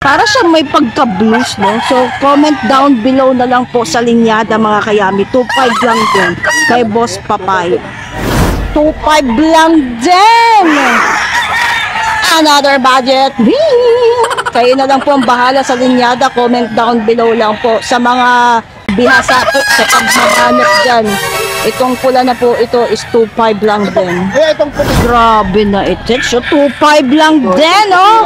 Para siyang may pagka-blues, no? So, comment down below na lang po sa linyada mga kayami. 2.5 lang din kay Boss Papay. 2.5 lang din! Another budget. Kayo na lang po ang bahala sa linyada. Comment down below lang po sa mga bihasa po sa pagmamanap dyan. Itong pula na po ito is 2.5 lang din. Grabe na ito. So 2.5 lang din, oh.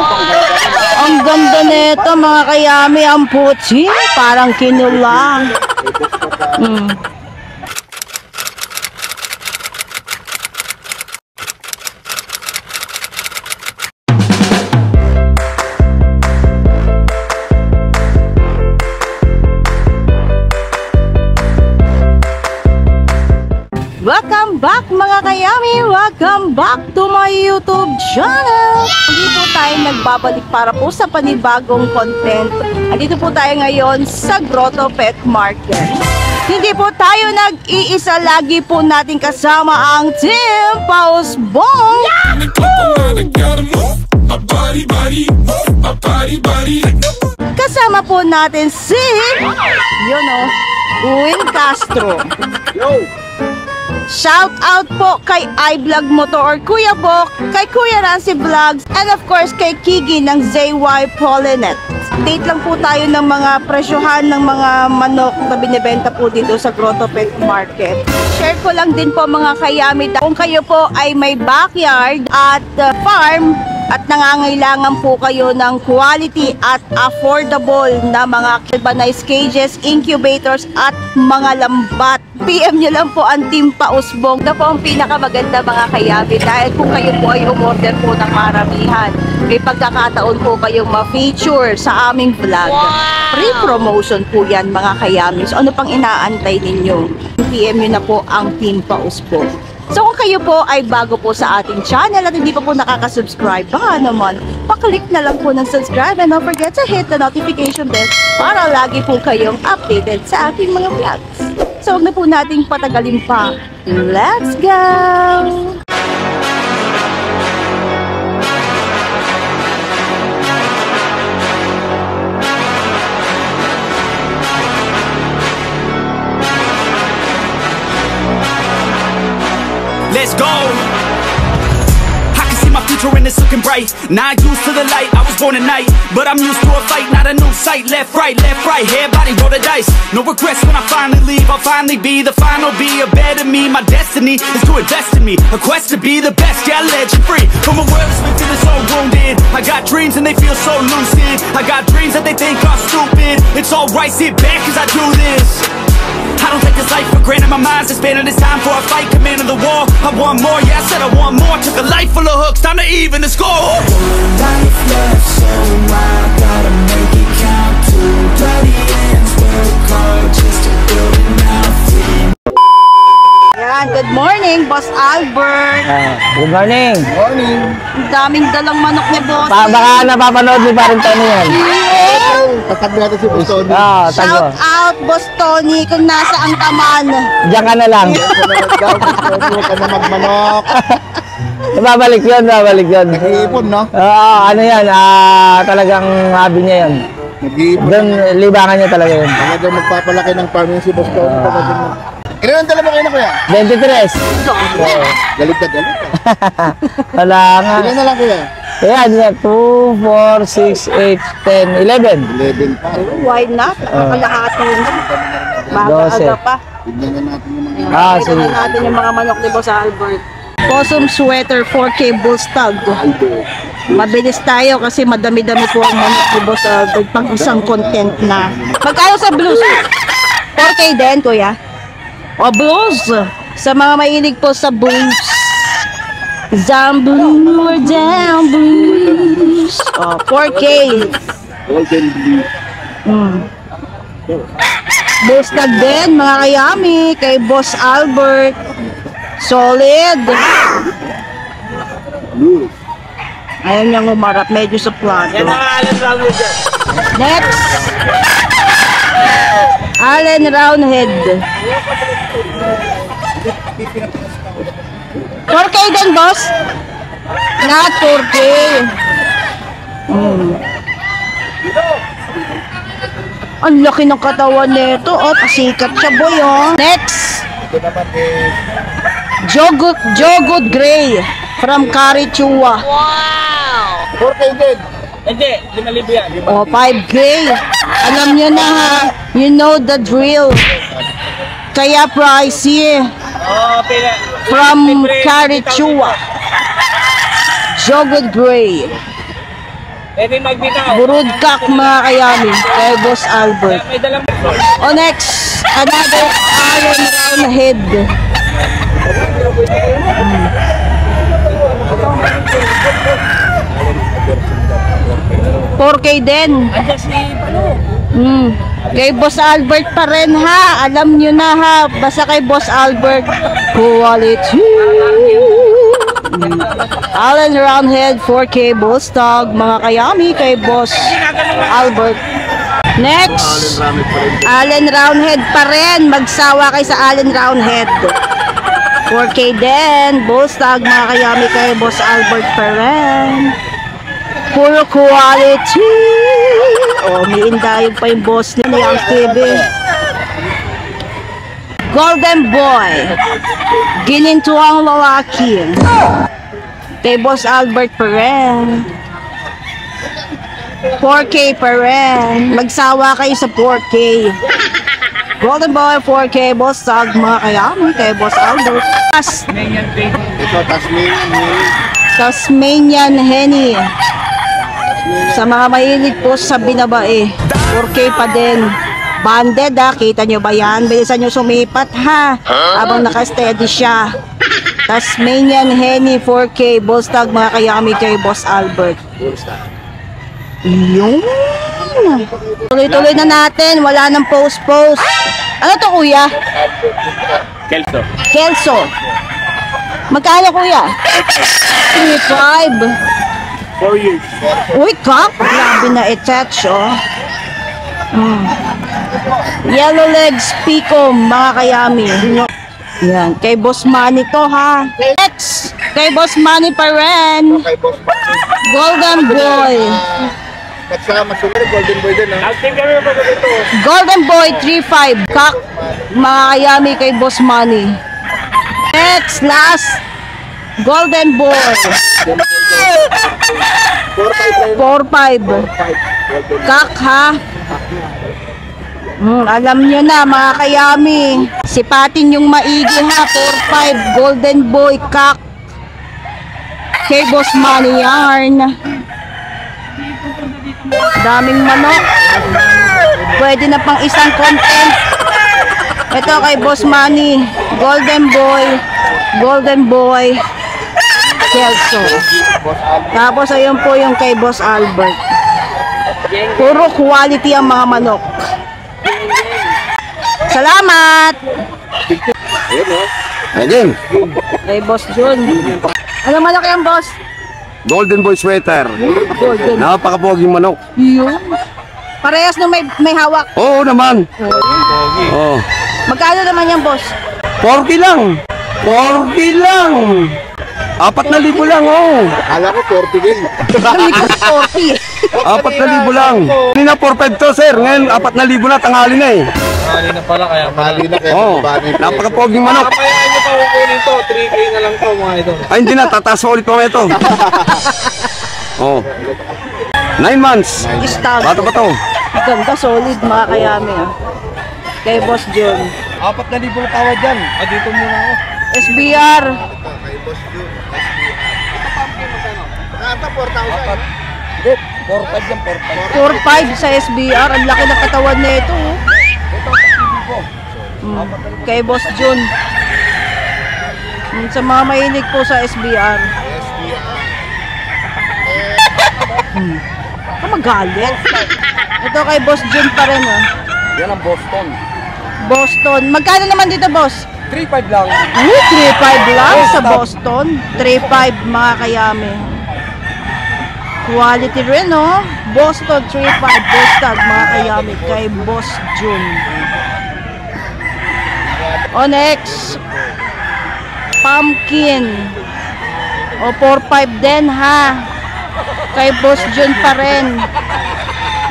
Ang ganda nito mga kayami. Ang puti. Parang kinulang. Welcome back mga kayami! Welcome back to my YouTube channel! Hindi po tayo nagbabalik para po sa panibagong content. Andito po tayo ngayon sa Grotto Pet Market. Hindi po tayo nag-iisa, lagi po natin kasama ang Team Pausbong! Kasama po natin si Win Castro. Shout out po kay iVlog Motor, Kuya Bok, kay Kuya Rancy Vlogs, and of course kay Kigi ng ZY Polinet. Update lang po tayo ng mga presyohan ng mga manok na binibenta po dito sa Grotto Pet Market. Share ko lang din po mga kayami, kung kayo po ay may backyard at farm at nangangailangan po kayo ng quality at affordable na mga galvanized cages, incubators at mga lambat, PM nyo lang po ang Team Pausbong. Na po ang pinakamaganda mga kayami dahil kung kayo po ay umorder po ng maramihan, may pagkakataon po kayong ma-feature sa aming vlog. Free promotion po yan mga kayami. So ano pang inaantay ninyo? PM nyo na po ang Team Pausbong. So kung kayo po ay bago po sa ating channel at hindi pa po nakaka-subscribe, baka naman, paklik na lang po ng subscribe and don't forget to hit the notification bell para lagi po kayong updated sa ating mga vlogs. So huwag na po nating patagalin pa. Let's go! Let's go! I can see my future and it's looking bright. Not used to the light, I was born at night. But I'm used to a fight, not a new sight. Left, right, hair, body, roll the dice. No regrets when I finally leave. I'll finally be the final, be a better me. My destiny is to invest in me. A quest to be the best, yeah, I let you free. From a world that's been feeling so wounded. I got dreams and they feel so lucid. I got dreams that they think are stupid. It's alright, sit back cause I do this. I don't take this life for granted, my mind's expanding. It's time for a fight, command of the war. I want more, yeah, I said I want more. Took a life full of hooks, time to even the score. Life left, so I gotta make it count. Too bloody ends, work hard just to build it now. Yan, good morning, Boss Albert. Good morning. Morning. Ang daming dalang manok ni Boss. Baka napapanood ni Paring Tony yan. Tatag natin si Boss Tony. Shout out, Boss Tony, kung nasaan ka man. Diyan ka na lang. Huwag ka na magmanok. Babalik yun. Nag-iipon, no? Ano yan, talagang hobby niya yan. Nag-iipon. Doon, libangan niya talaga yun. Talagang magpapalaki ng farming si Boss Tony. Ilan ang dala mo kayo na kuya? 23. Galit ka. Wala nga. Ilan na lang kuya? Ayan, 2, 4, 6, 8, 10, 11. 11 pa. Why not? Nakalahati na. Maaga pa. Tignan na natin yung mga... Ito na natin yung mga manok ni Boss Albert. Possum sweater 4K bull stud. Mabilis tayo kasi madami-dami po ang manok ni Boss Albert pang isang content na. Magkano sa blues? 4K din, kuya? O blues? Sa mga mahilig po sa blues. Zamblue or down blues. O, 4K. Golden blue. Bull stud din, mga kayami, kay Boss Albert. Solid. Blue. Ayaw niyang umarap, medyo sa plato. Next. Allen Roundhead. 4K din, boss? Not 4K. Ang laki ng katawan nito. Oh, pasikat siya, boy, oh. Next, Ito naman is Jogood Gray from Carichua. 4K din. Hindi, 5,000 yan. Oh, 5K. Alam nyo na ha. You know the drill. Kaya pricey. Oh, pila. From Carichua. Jogood Gray. Pwede magbitaw. Burudkak mga kayami. Kay Boss Albert. May dalang. O next, another iron round head. 4K din. Andiyan si ano? Kay Boss Albert pa rin ha. Alam nyo na ha. Basta kay Boss Albert. Quality. Allen Roundhead 4K Bullstog. Mga kayami kay Boss Albert. Next, Allen Roundhead pa rin. Magsawa kay sa Allen Roundhead. 4K din. Bullstog. Mga kayami kay Boss Albert pa rin. Puro quality. Oh, may indayog pa yung boss ni Yang TV. Golden Boy. Ginintuang lalaki. Kay Boss Albert pa rin. 4K pa rin. Magsawa kayo sa 4K. Golden Boy 4K. Boss Tag. Mga kayami kay Boss Albert. Ito, Tasmanian Henny. Sa mga mahilig po sa binabae, 4K pa din. Banded ha, kita nyo ba yan? Bilisan nyo sumipat ha, habang naka-steady siya. Tasmanian Henny 4K, Bullstog mga kayami kay Boss Albert. Yun. Tuloy-tuloy na natin, wala nang post-post. Ano to kuya? Kelso. Magkano kuya? 3.5. 4 years. Uy, kak! Grabe na attach, oh. Yellow Legs Picom, mga kayami. Yan, kay Boss Manny to, ha. Next, kay Boss Manny pa rin. Kay Boss Manny. Golden Boy. Nagsama sumir, Golden Boy din, ha? Golden Boy 3.5. Kak, mga kayami kay Boss Manny. Next, last. Golden Boy. 4.5. Kak ha. Alam nyo na mga kayami. Sipatin yung maigi ha. 4.5. Golden Boy Kak. Kay Boss Manny yarn. Daming manok. Pwede na pang isang content. Ito kay Boss Manny. Golden Boy. Golden Boy. Kelso. Tapos ayun po yung kay Boss Albert. Puro quality ang mga manok. Salamat! Again, Kay Boss Jun. Ano manok yan, boss? Golden Boy Sweater. Golden. Napakapoging manok. Yun. Parehas na may hawak. Oo naman. Oh. Magkano naman yan, boss? 40 lang. 40 lang. 4,000 lang, oh. Akala ko 40 din. Kami ko 40. 4,000 lang. Kanina 4,500 to, sir. Ngayon 4,000 na, tanghali na eh. Mali na pala kaya. Mali na kayo. Oh, napakapoging manok. Kapayaan nyo pa kukunin to. 3K na lang to mga ito. Ay, hindi na. Tataas ulit pa ito. Oh. 9 months. Stag. Bato ba to? Ganda, solid, mga kayami. Ah. Kay Boss Jun. 4,000 na tawad dyan. Dito muna ako. SBR. Kay Boss Jun. Ata 4,000. Hindi, 4,500 yan, 4,500. 4.5 sa SBR. Ang laki ng katawan nito. Oh. Kay Boss Jun. Sa mga mahilig po sa SBR. Magalit. Ito kay Boss Jun pa rin. Oh. Yan ang Boston. Boston. Magkano naman dito, boss? 3,500 lang. 3.5 lang sa Boston. 3.5 mga kayami. Quality rin, no? Boston 3.5 Boston mga kayami kay Boss Jun. O next, Pumpkin. O 4.5 din ha. Kay Boss Jun pa rin.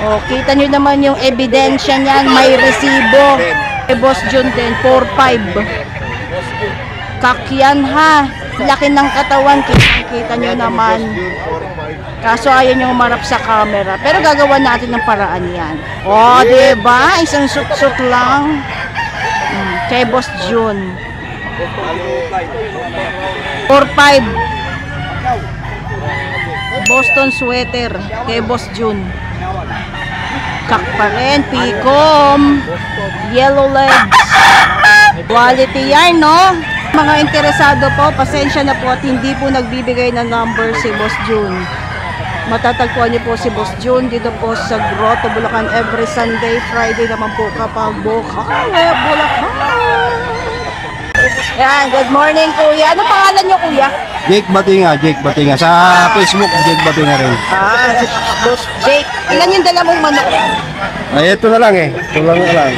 O, kita nyo naman yung ebidensya niyan. May resibo. Kay Boss Jun din, 4-5. Kakyan ha. Laki ng katawan. Kita nyo naman. Kaso ayaw nyo umarap sa camera. Pero gagawa natin ng paraan yan. O, diba? Isang suk-suk lang. Kay Boss Jun. 4-5. Boston sweater. Kay Boss Jun. Kak pa rin. Picom. Yellow legs. Quality yarn, no? Mga interesado po, pasensya na po at hindi po nagbibigay ng number si Boss Jun. Matatagpuan niyo po si Boss Jun dito po sa Grotto, Bulacan every Sunday. Friday naman po kapag Bulacan. Yan, good morning kuya. Ano pangalan niyo kuya? Jake Batinga. Sa Facebook, Jake Batinga rin. Si Boss Jake. Ilan yung dala mong manok? Ay, ito na lang eh. Ito lang.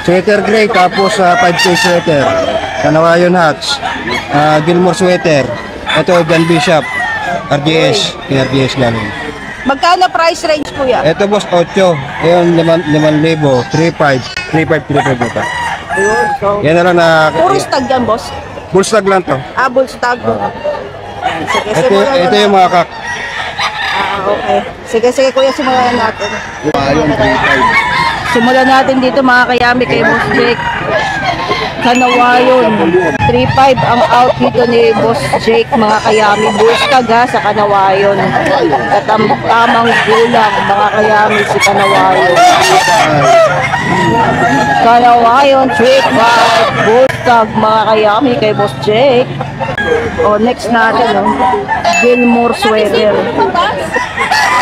Sweater gray, tapos 5K sweater. Kanawayon hats. Gilmore sweater. Ito, John Bishop. RGS galing. Magkano price range kuya? Ito boss, 8. Ayun, 5,000. 3,500 ito. Yan na lang na... Puro stag yan boss? Full stag lang to. Bull stag. Sige, Ito yung mga kak. Okay. Sige kuya, simulan natin. Ayun, 3-5. Simulan natin dito mga kayami kay Boss Jake. Kanawayon. 3-5 ang out dito ni Boss Jake mga kayami. Bustag ha sa Kanawayon. Tamang gulang mga kayami si Kanawayon. Kanawayon 3-5. Bustag mga kayami kay Boss Jake. O next natin Gilmore sweater.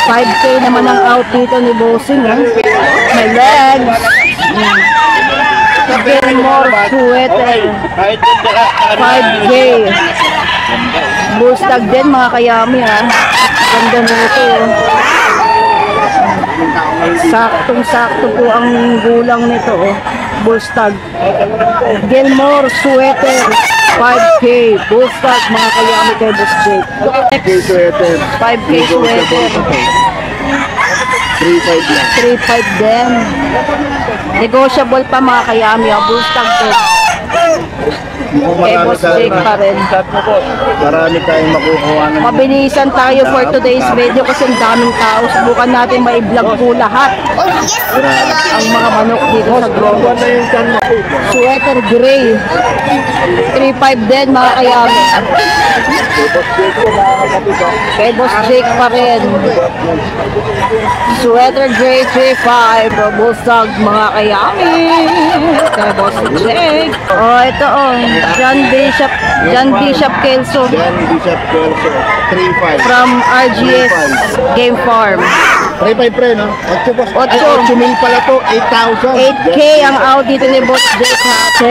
5K naman ang out dito ni Bossing may legs. Gilmore sweater 5K. Bustag din mga kayami ganda nito saktong-sakto po ang gulang nito Bustag. Gilmore sweater 5K. Bustag mga kayami kay Boss Jake. 5K sweater 3-5 din. Negotiable pa mga kayami Bustag din. Kay Boss Jake pa rin. Marami tayong makukuha ng... Mabilisan tayo for today's video kasi ang daming tao. Subukan natin ma-vlog po lahat ang mga manok dito sa Grotto. Sweater gray 3-5 din mga kayami. Kay Boss Jake pa rin. Sweater gray 3-5. Bustag mga kayami. Kay Boss Jake. Ito John Bishop Kelso. John Bishop Kelso, 3-5. From RGS Game Farm. 3-5 pre, no? 8 boss. 8,000 pala to, 8,000. 8K ang out dito ni Boss Jake.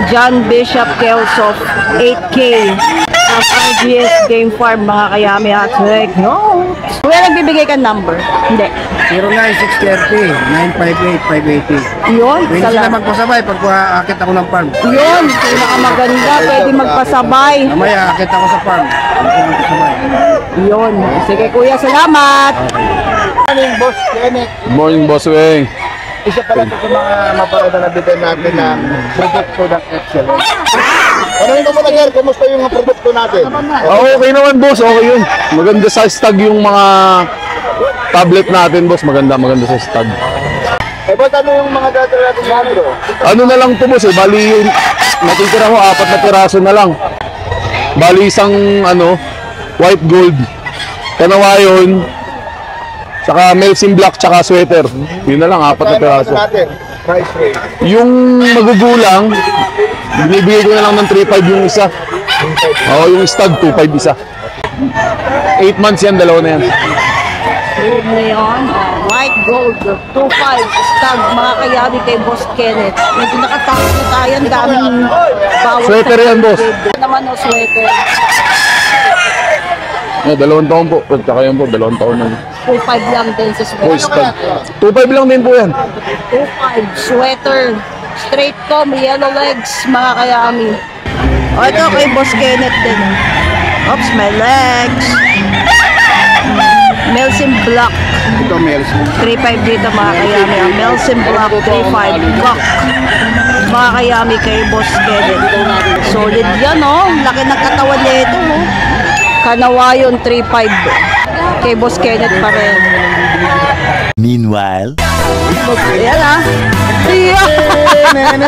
John Bishop Kelso, 8K. From RGS Game Farm mga kayami Take note. Kuya, nagbibigay ka number? Hindi. 09630-958-580. Yun, Pwede sila magpasabay pag akit ako ng farm. Yun, pinakamaganda. Pwede magpasabay. Mamaya akit ako sa farm. Magpasabay. Yun. Sige kuya, salamat. Morning, Boss Kenneth. Morning, Boss Weng. Isa pala ito sa mga maparada na bitin natin ng produkto ng Excellence. Ano mo na, Ger? Kumusta yung mga produkto natin? Okay naman, boss. Okay yun. Maganda sa stag yung mga tablet natin, boss. Maganda sa stag. Boss, ano yung mga data natin bro? Ano na lang to, boss eh. Bali yung natitira ko, 4 na piraso na lang. Bali isang white gold. Kanawayon. Saka melting black, tsaka sweater. Yun na lang, 4 na piraso. Price rate. Yung magugulang, binibigay ko na lang ng 3.5 yung isa. Oo, yung stag, 2.5 isa. 8 months yan, dalawa na yan. Ngayon, white gold, 2.5 stag, mga kayami kay Boss Kenneth. Medyo nakatakot na tayo, ang daming bawat. Sweater yan, boss. Naman sweater. 2 taon po. Tsaka yan po, 2 taon na. 2.5 lang din sa Oh, sweater. stag. 2.5 lang din po yan. 2.5 sweater. Straight comb, yellow legs, mga kayami. Ito kay Boss Kenneth din. Oops, my legs. Melsim Black. Ito, Mels. 3.5 dito mga kayami. Ang Melsim Black 3.5 Cock. Mga kayami kay Boss Kevin. Solid yan, oh. Laki ng katawan nito, oh. Kanawayon 3.5 kay Boss Kenneth pa rin. Meanwhile, Ayan, ah. Iyan!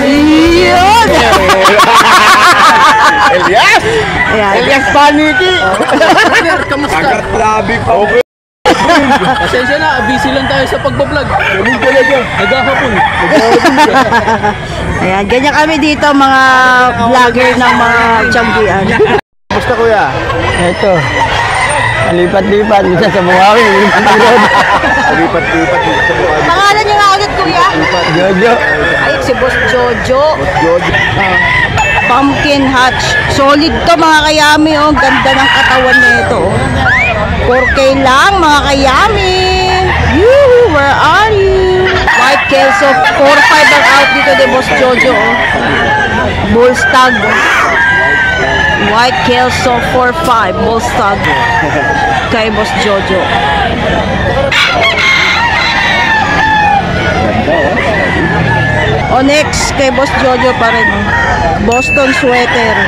Iyan! Elias! Ayan. Elias Paniki! Agad labi pa. Okay. Pasensya na, busy lang tayo sa pagbablog. Ganun talaga. Nagahapon. Ayan, ganyan kami dito mga vlogger ng mga tiyanggian. Basta kuya? Ito. Lipat-lipat. Isa sa Buhawi. Lipat-lipat dito sa buwan. Pangalan niyo nga ulit, kuya? Jojo. Ay, si Boss Jojo. George. Pumpkin Hatch. Solid to mga kayami, oh. Ganda ng katawan nito, oh. 4K lang mga kayami. Yoo, where are you? White Kelso, 4-5 ang out dito ni Boss Jojo, oh. Bullstag. White Kelso, 4-5. Bullstag. Kay Boss Jojo. O next, kay Boss Jojo pa rin. Boston Sweater.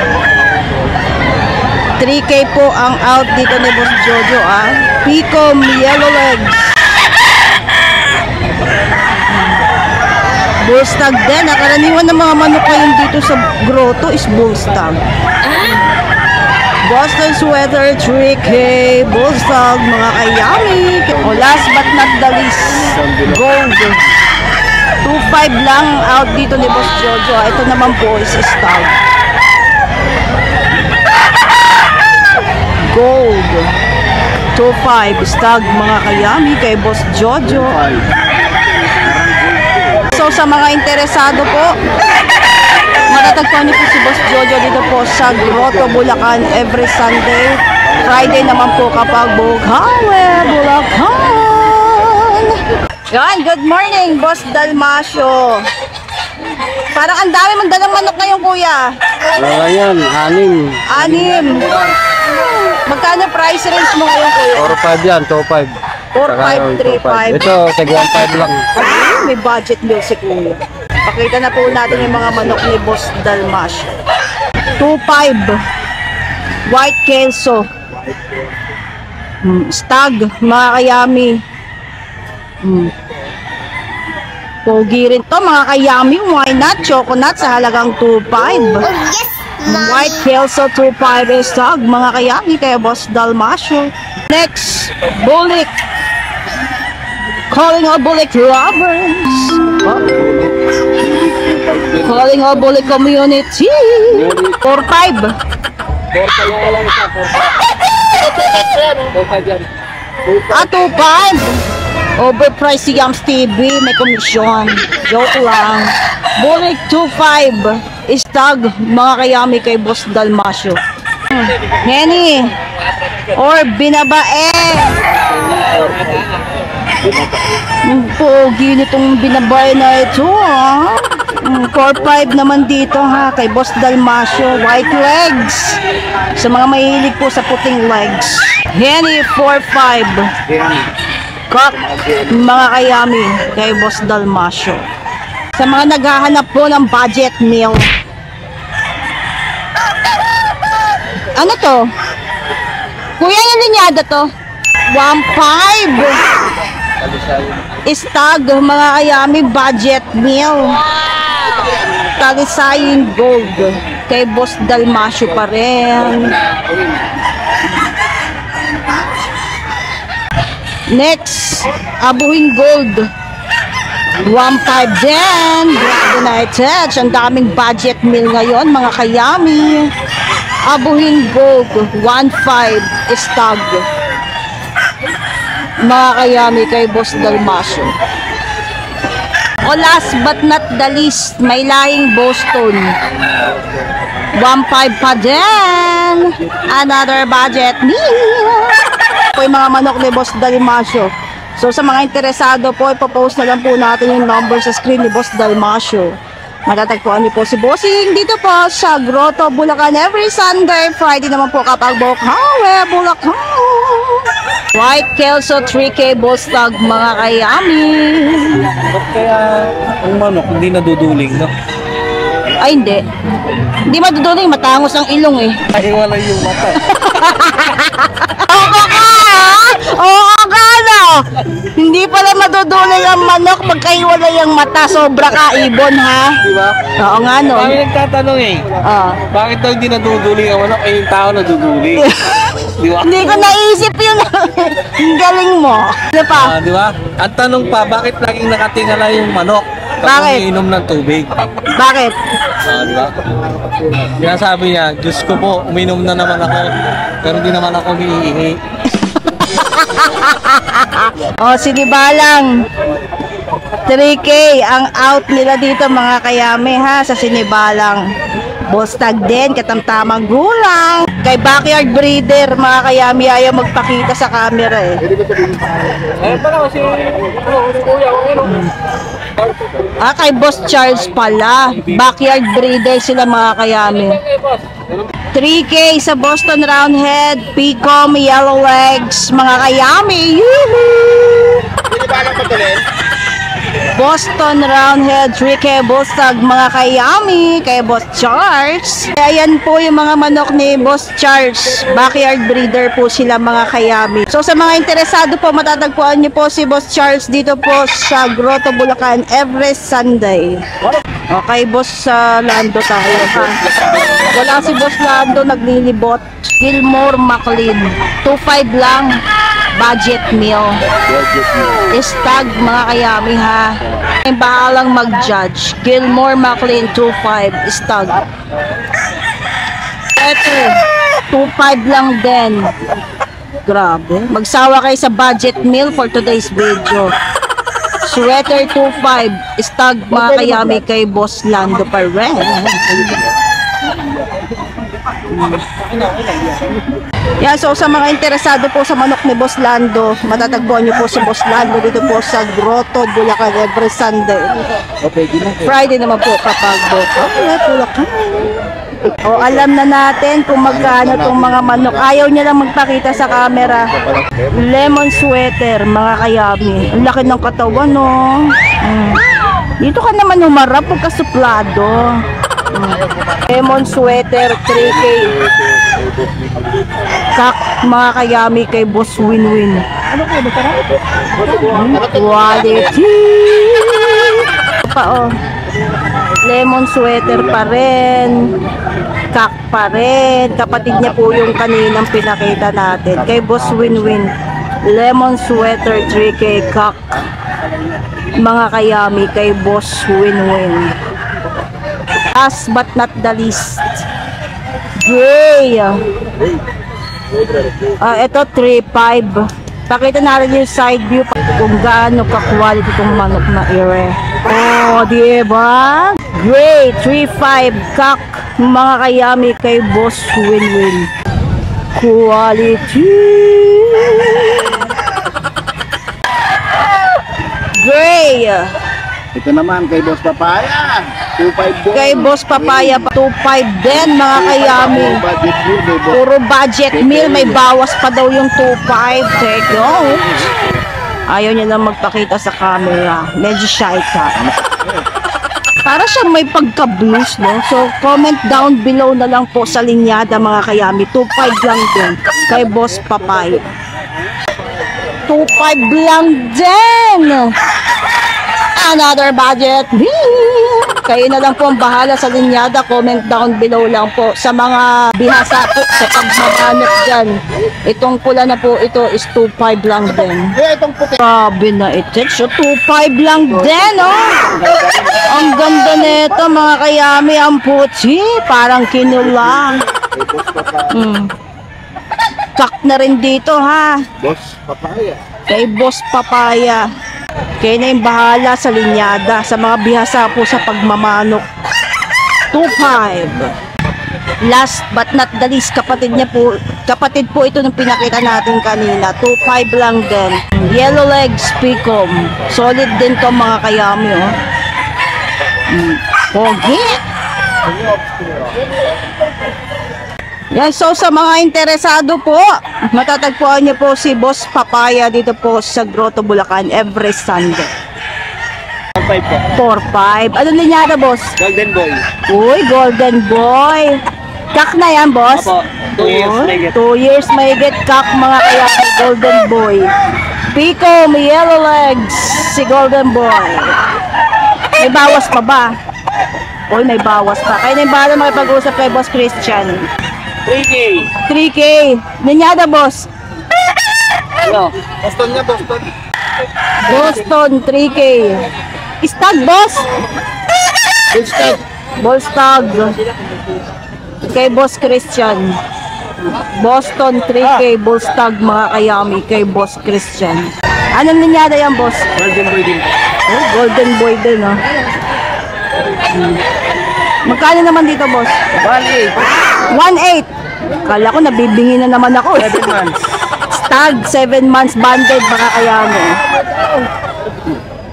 3K po ang out dito ni Boss Jojo, ah. Picom Yellow Legs. Bullstag din. Karaniwan ng mga manok ngayon dito sa grotto is Bullstag. Boston Sweater 3K. Bullstag, mga kayami. O last but not the least, Gold. 2.5 lang out dito ni Boss Jojo. Ito naman po is Stag. Gold. 2.5 Stag, mga kayami kay Boss Jojo. So sa mga interesado po, matatagpuan niyo po si Boss Jojo dito po sa Grotto, Bulacan every Sunday. Friday naman po kapag Bukawe, Bulacan. Yan, good morning, Boss Dalmasio. Parang ang dami mong dalang manok ngayon, kuya. Wala yan, 6. 6. Magkano price range mo ngayon, kuya? 4-5 yan, 2-5. 4.5, 3.5. Ito, tag 1-5 lang. Ay, may budget meal si kuya. Pakita na po natin yung mga manok ni Boss Dalmasio. 2.5 White Kelso. Stag, mga kayami. Pogi rin to, mga kayami. Why not? Choconut sa halagang 2.5. White Kelso 2.5 Stag, mga kayami kay Boss Dalmasio. Next, Bulik. Calling all Bulik lovers. Calling all Bulik community. 4.5. 2.5. Overpriced si Yams TV, may komisyon. Joke lang. Bulik 2.5. Stag, mga kayami kay Boss Dalmasio. Neni. Or binabae. Pogi nitong binabae na ito, ha? 4.5 naman dito, ha, kay Boss Dalmasio. White legs. Sa mga mahilig po sa puting legs. Henny 4.5. Cock, mga kayami kay Boss Dalmasio. Sa mga naghahanap po ng budget meal. Ano to? Kuya, yung linyada to? 1.5. Stag, mga kayami, budget meal. Talisayin Gold kay Boss Dalmasio pa rin. Next, Abuhin Gold 1.5 din. United. Ang daming budget meal ngayon, mga kayami. Abuhin Gold 1.5 Stag, mga kayami kay Boss Dalmasio. O last but not the least, may lahing Boston 1.5 pa din. Another budget meal. Po yung mga manok ni Boss Dalmasio. So sa mga interesado po, ipopost na lang po natin yung number sa screen ni Boss Dalmasio. Matatagpuan niyo po si Bossing dito po sa Grotto, Bulacan every Sunday. Friday naman po kapag Bukawe, Bulacan. White Kelso 3K Bullstag mga kayami. Kaya ang manok hindi naduduling, no? Ay, hindi. Hindi maduduling, matangos ang ilong eh. Ay, wala yung mata. Oo ka! Oo ka, no? Hindi pala maduduling ang manok, magkaiwalay ang mata. Sobra ka, ibon, ha? Di ba? Oo nga, no? Kami nagtatanong eh. Ah. Bakit daw hindi naduduling ang manok? Eh, yung tao naduduling. Di ba? Hindi ko naisip yun. Ang galing mo. Ano pa? Di ba? Ang tanong pa, bakit laging nakatingala yung manok? Bakit? Kapag inom ng tubig. Bakit? Di ba? Sinasabi niya, Diyos ko po, uminom na naman ako. Pero di naman ako hihingi. O, sige balang. 3K ang out nila dito mga kayame ha sa Sinibalang. Bostag din, katamtamang gulang. Kay Backyard Breeder, mga kayami, ayaw magpakita sa camera eh. Kay Boss Charles pala. Backyard Breeder sila mga kayami. 3K sa Boston Roundhead, Picom, Yellow Legs, mga kayami. Yuhuu! Boston Roundhead, 3K Bullstag, mga kayami, kay Boss Charles. Ayan po yung mga manok ni Boss Charles. Backyard breeder po sila mga kayami. So sa mga interesado po, matatagpuan niyo po si Boss Charles dito po sa Grotto, Bulacan every Sunday. Okay, Boss Lando tayo ha. Wala si Boss Lando, naglilibot. Gilmore McLean, 2.5 lang. Budget meal. Stag mga kayami ha. May bahalang mag-judge. Gilmore McLean 2.5 stag. Ito 2.5 lang din. Grabe. Magsawa kayo sa budget meal for today's video. Sweater 2.5 stag mga kayami kay Boss Lando pa rin. Yan, so sa mga interesado po sa manok ni Boss Lando, matatagpuan niyo po si Boss Lando dito po sa Grotto, Bulacan every Sunday. Friday naman po kapag Bulacan. O alam na natin kung magkano tong mga manok. Ayaw niya lang magpakita sa camera. Lemon sweater, mga kayami. Ang laki ng katawan, no? Dito ka naman humarap pagka suplado. Lemon sweater 3K. Kak mga kayami kay Boss Winwin. Quality. Pa oh. Lemon sweater pa rin. Kak pa rin. Kapatid niya po yung kaninang pinakita natin. Kay Boss Winwin. Lemon sweater 3K kak. Mga kayami kay Boss Winwin. Last but not the least, gray. Ito 3.5. Pakita natin yung side view kung gaano ka-quality itong manok na ire. Oh, diba? Gray 3.5 kak, mga kayami kay Boss Winwin. Quality. Gray. Ito naman kay Boss Papaya. 2.5 din. Kay Boss Papaya, 2.5 din mga kayami. Budget meal kay Boss. Puro budget meal, may bawas pa daw yung 2.5. Take note. Ayaw niya lang magpakita sa camera. Medyo shy ka. Para siyang may pagka-blues, no? So, comment down below na lang po sa linyada mga kayami. 2.5 lang din kay Boss Papaya. 2.5 lang din. Another budget meal. Kayo na lang po ang bahala sa linyada. Comment down below lang po sa mga bihasa po sa pagmamanok dyan. Itong pula na po ito is 2.5 lang din. Itong puti. Grabe na ito. So 2.5 lang din, oh. Ang ganda nito mga kayami. Ang puti. Parang kinulang. Kak na rin dito ha. Boss Papaya. Kay Boss Papaya. Kayo na yung bahala sa linyada, sa mga bihasa po sa pagmamanok. 2.5. Last but not the least, kapatid po ito ng pinakita natin kanina. 2.5 lang din. Yellow Legs Picom. Solid din to mga kayami, oh. Pogi. Yan, so sa mga interesado po, matatagpuan niyo po si Boss Papaya dito po sa Grotto, Bulacan every Sunday. 5 po. 4-5. Ano linyada, boss? Golden Boy. Uy, Golden Boy. Kak na yan, boss? Apo, 2 years may get. 2 years may get kak, mga kaya Golden Boy. Pico, may yellow legs, si Golden Boy. May bawas pa ba? Uy, may bawas pa. Kaya na yung bahala makipag-usap kay Boss Christian. 3K. 3K. Linyada, boss? Ano? Boston niya, Boston. Boston, 3K. Stag, boss? Boston. Ballstag. Kay Boss Christian. Boston 3K Ballstag, mga kayami, kay Boss Christian. Anong linyada yan, boss? Golden Boy din. Oh, Golden Boy din, oh. Magkano naman dito, boss? 1K. 1.8. Kala ko nabibingi na naman ako. 7 months. Stag, 7 months banded, mga kayami.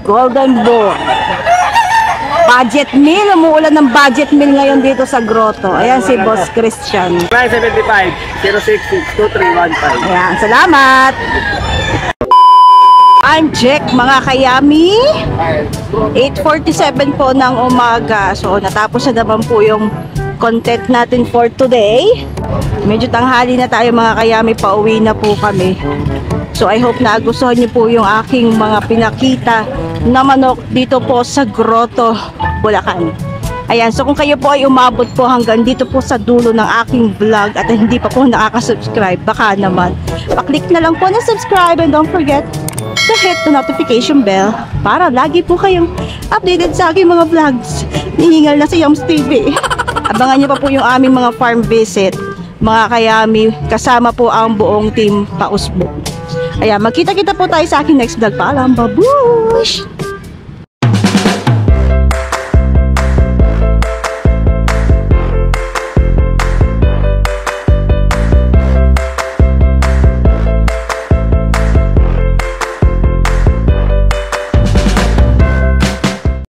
Golden Boy. Budget meal. Umuulan ng budget meal ngayon dito sa Grotto. Ayan si Boss Christian. 975-066-2315. Ayan, salamat! I'm Jack, mga kayami. 8:47 po ng umaga. So, natapos na naman po yung content natin for today. Medyo tanghali na tayo, mga kayami. Pauwi na po kami. So, I hope na gustuhan niyo po yung aking mga pinakita na manok dito po sa Grotto, Bulacan. Ayan, so kung kayo po ay umabot po hanggang dito po sa dulo ng aking vlog at hindi pa po nakaka-subscribe, baka naman paklik na lang po na subscribe and don't forget to hit the notification bell para lagi po kayong updated sa aking mga vlogs. Nihingal na si Yoms TV. Abangan niyo pa po yung aming mga farm visit, mga kayami, kasama po ang buong team Pausbo. Ayan, magkita-kita po tayo sa aking next vlog. Paalam, babush!